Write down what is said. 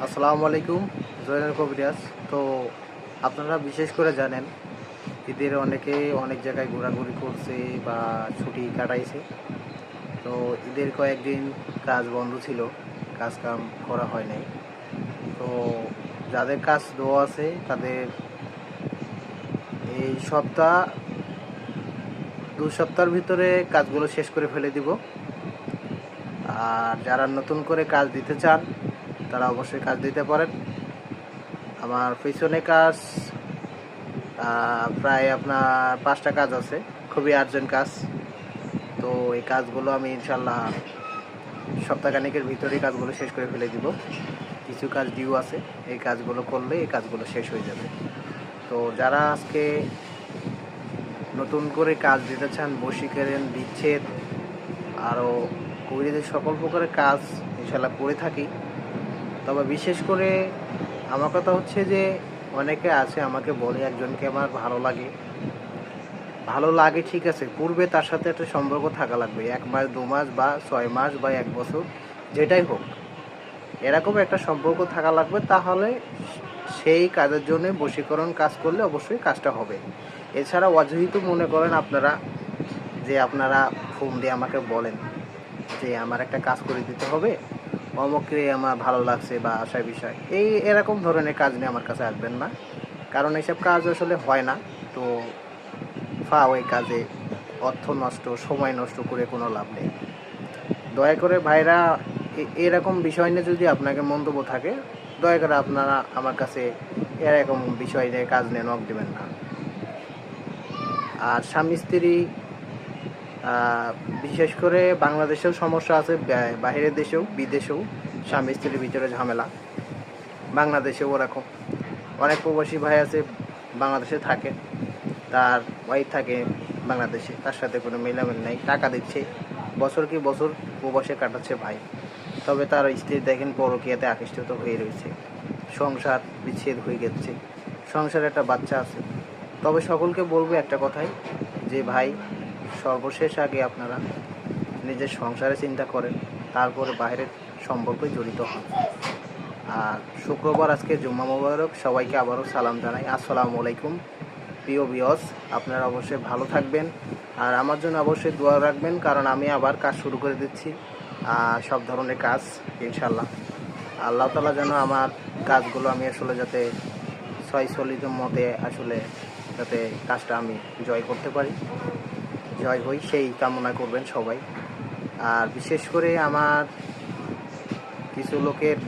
আসসালামু আলাইকুম। জয়নুল কবিরাজ। তো আপনারা বিশেষ করে জানেন ঈদের অনেকে অনেক জায়গায় ঘোরাঘুরি করছে বা ছুটি কাটাইছে। তো ঈদের কয়েকদিন কাজ বন্ধ ছিল, কাজ কাম করা হয় নাই। তো যাদের কাজ দেওয়া আছে তাদের এই সপ্তাহ 2 সপ্তাহের ভিতরে কাজগুলো শেষ করে ফেলে দিব। আর যারা নতুন করে কাজ দিতে চান তারা অবশ্যই কাজ দিতে পারেন। আমার পিছনে কাজ প্রায় আপনার 5টা কাজ আছে, খুবই আর্জেন্ট কাজ। তো এই কাজগুলো আমি ইনশাল্লাহ সপ্তাহখানেকের ভিতরেই কাজগুলো শেষ করে ফেলে দিব। কিছু কাজ ডিউ আছে, এই কাজগুলো করলে এই কাজগুলো শেষ হয়ে যাবে। তো যারা আজকে নতুন করে কাজ দিতে চান, বশীকরণ, বিচ্ছেদ, আরও কবিরাজের সকল প্রকারের কাজ ইনশাল্লাহ করে থাকি। তবে বিশেষ করে আমার কথা হচ্ছে যে অনেকে আছে আমাকে বলে একজনকে আমার ভালো লাগে, ঠিক আছে, পূর্বে তার সাথে একটা সম্পর্ক থাকা লাগবে, 1 মাস 2 মাস বা 6 মাস বা 1 বছর, যেটাই হোক এরকম একটা সম্পর্ক থাকা লাগবে। তাহলে সেই কাজের জন্য বশীকরণ কাজ করলে অবশ্যই কাজটা হবে। এছাড়া অযথিত মনে করেন আপনারা যে আপনারা ফোন দিয়ে আমাকে বলেন যে আমার একটা কাজ করে দিতে হবে, অমুককে আমার ভালো লাগছে বা আশায় বিষয়, এরকম ধরনের কাজ নিয়ে আমার কাছে আসবেন না, কারণ এইসব কাজ আসলে হয় না। তো ওই কাজে অর্থ নষ্ট, সময় নষ্ট করে কোনো লাভ নেই। দয়া করে ভাইরা, এরকম বিষয় নিয়ে যদি আপনাকে মন্তব্য থাকে, দয়া করে আপনারা আমার কাছে এরকম বিষয় নিয়ে কাজ নিয়ে নক দেবেন না। আর স্বামী স্ত্রী, বিশেষ করে বাংলাদেশেও সমস্যা আছে, বাইরের দেশেও বিদেশেও স্বামী স্ত্রীর ভিতরে ঝামেলা। বাংলাদেশেও ওরকম অনেক প্রবাসী ভাই আছে, বাংলাদেশে থাকে, তার ওয়াইফ থাকে বাংলাদেশে, তার সাথে কোনো মেলামেল নেই, টাকা দিচ্ছে, বছর কি বছর প্রবাসে কাটাচ্ছে ভাই। তবে তার স্ত্রী দেখেন পরকীয়াতে আকৃষ্ট হয়ে রয়েছে, সংসার বিচ্ছেদ হয়ে গেছে, সংসারে একটা বাচ্চা আছে। তবে সকলকে বলবো একটা কথাই, যে ভাই, সর্বশেষ আগে আপনারা নিজের সংসারে চিন্তা করেন, তারপরে বাইরের সম্পর্কে জড়িত হন। আর শুক্রবার আজকে জুম্মা মোবারক, সবাইকে আবারও সালাম জানাই, আসসালামু আলাইকুম। প্রিয় ভিউয়ার্স, আপনারা অবশ্যই ভালো থাকবেন আর আমার জন্য অবশ্যই দোয়া রাখবেন, কারণ আমি আবার কাজ শুরু করে দিচ্ছি, সব ধরনের কাজ ইনশাল্লাহ। আল্লাহ তাআলা যেন আমার কাজগুলো আমি আসলে যাতে সচ্ছলিত মতে আসলে যাতে কাজটা আমি জয় করতে পারি, জয় হই, সেই কামনা করবেন সবাই। আর বিশেষ করে আমার কিছু লোকের